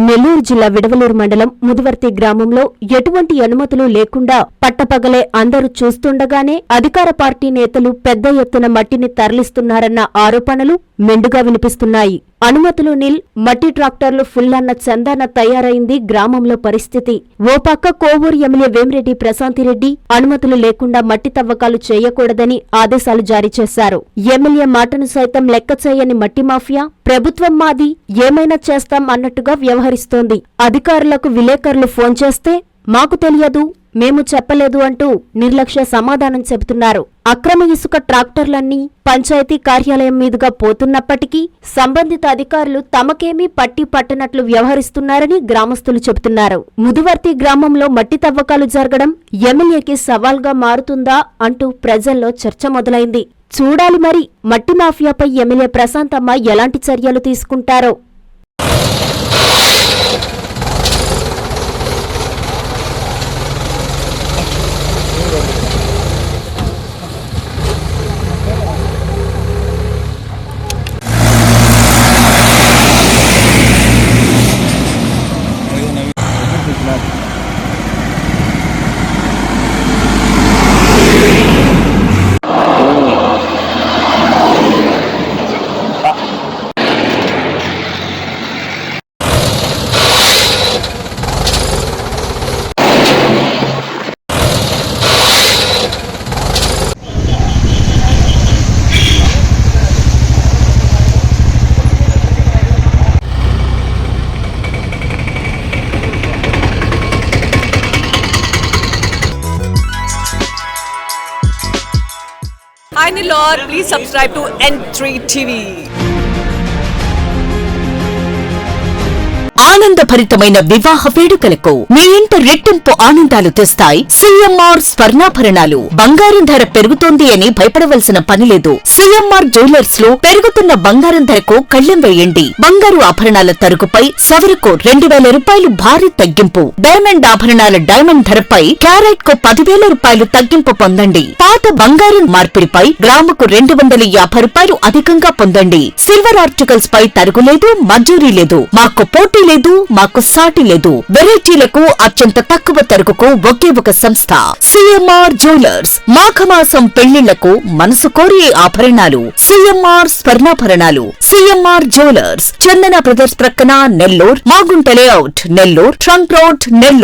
నెల్లూరు జిల్లా విడవలూరు మండలం ముదివర్తి గ్రామంలో ఎటువంటి అనుమతులు లేకుండా పట్టపగలే అందరూ చూస్తుండగానే అధికార పార్టీ నేతలు పెద్ద ఎత్తున మట్టిని తరలిస్తున్నారన్న ఆరోపణలు మెండుగా వినిపిస్తున్నాయి. అనుమతులు నిల్, మట్టి ట్రాక్టర్లు ఫుల్ అన్న చందాన తయారైంది గ్రామంలో పరిస్థితి. ఓ పక్క కోవూరు ఎమ్మెల్యే వేమిరెడ్డి ప్రశాంతిరెడ్డి అనుమతులు లేకుండా మట్టి తవ్వకాలు చేయకూడదని ఆదేశాలు జారీ చేశారు. ఎమ్మెల్యే మాటను సైతం లెక్క చేయని మట్టి మాఫియా ప్రభుత్వం మాది, ఏమైనా చేస్తాం అన్నట్టుగా వ్యవహరిస్తోంది. అధికారులకు విలేకరులు ఫోన్ చేస్తే మాకు తెలియదు, మేము చెప్పలేదు అంటూ నిర్లక్ష్య సమాధానం చెబుతున్నారు. అక్రమ ఇసుక ట్రాక్టర్లన్నీ పంచాయతీ కార్యాలయం మీదుగా పోతున్నప్పటికీ సంబంధిత అధికారులు తమకేమీ పట్టి పట్టనట్లు వ్యవహరిస్తున్నారని గ్రామస్తులు చెబుతున్నారు. ముదివర్తి గ్రామంలో మట్టి తవ్వకాలు జరగడం ఎమ్మెల్యేకి సవాల్గా మారుతుందా అంటూ ప్రజల్లో చర్చ మొదలైంది. చూడాలి మరి మట్టి మాఫియాపై ఎమ్మెల్యే ప్రశాంతమ్మ ఎలాంటి చర్యలు తీసుకుంటారో. Hi Nilor, please subscribe to N3 TV. ఆనందభరితమైన వివాహ వేడుకలకు మీ ఇంట రెట్టింపు ఆనందాలు తెస్తాయి సిఎంఆర్ స్వర్ణాభరణాలు. బంగారం ధర పెరుగుతోంది అని భయపడవలసిన పనిలేదు. సిఎంఆర్ జ్యువెలర్స్ లో పెరుగుతున్న బంగారం ధరకు కళ్లెం వేయండి. బంగారు ఆభరణాల తరుగుపై సవరకు 2000 రూపాయలు భారీ తగ్గింపు. డైమండ్ ఆభరణాల డైమండ్ ధరపై క్యారెట్ కు 10,000 రూపాయలు తగ్గింపు పొందండి. పాత బంగారం మార్పిడిపై గ్రాముకు 250 రూపాయలు అధికంగా పొందండి. సిల్వర్ ఆర్టికల్స్ పై తరుగులేదు, మంజూరీ లేదు. మాకు పోటీ లేదు, మాకు సాటి లేదు. వెరైటీలకు అత్యంత తక్కువ తరుగుకు ఒకే ఒక సంస్థ సిఎంఆర్ జ్యువెలర్స్. మాఘమాసం పెళ్లిళ్లకు మనసు కోరే ఆభరణాలు సిఎంఆర్ స్వర్ణాభరణాలు. సిఎంఆర్ జ్యువెలర్స్, చందన బ్రదర్స్ ప్రక్కన Nellore, Magunta layout Nellore, trunk road Nellore.